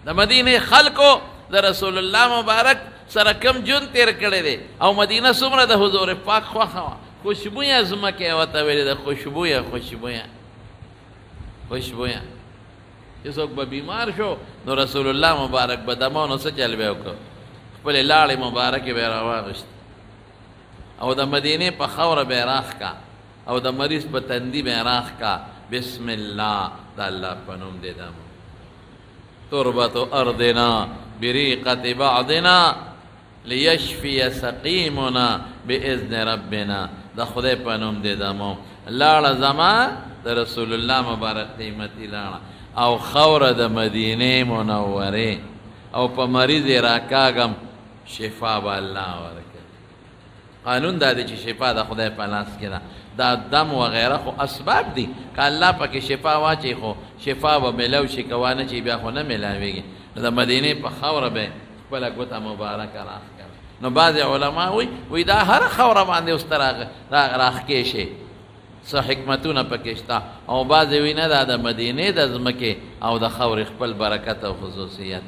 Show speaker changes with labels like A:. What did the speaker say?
A: د مدینه خلکو د رسول الله مبارک سره کم جون تیر کړی دی او مدینه څومره د حضور پاک خوښه وه خوشبویه ځمکې یې ورته ویلې ده خوشبویه چې څوک به بیمار شو نو رسول الله مبارک به دمه نو څه چل به یې وکړو خپلې لاړې مبارکې به یې راواغېست او د مدینې په خاوره به یې راښ کا او د مریض په تندي به یې راښ کا بسم الله د الله په نوم دې دم تربة ارضنا بریقة بعضنا لیشفی سقیمنا باذن ربنا د خدای په نوم دې دمو لاړه زما د رسول الله مبارک قیمتي لاړه او خوره د مدینه منوره او په مریض راکاږم شفا به الله ورکړي قانون دا دی چې شفا د خدای په لاس کې ده دا دم وغیره خو اسباب دي که الله پکې شفا واچي خو شفا به میلاو شي که وانه چې بیا خو نه میلاویږي نو د مدینې په خاوره به خپله ګوته مبارکه راښکړه نو بعضې علما وی دا هره خاوره باندې اوس ته راښکې شي څه حکمتونه پکې شته او بعضې وی نه دا د مدینې د ځمکې او د خاورې خپل برکت او خصوصیت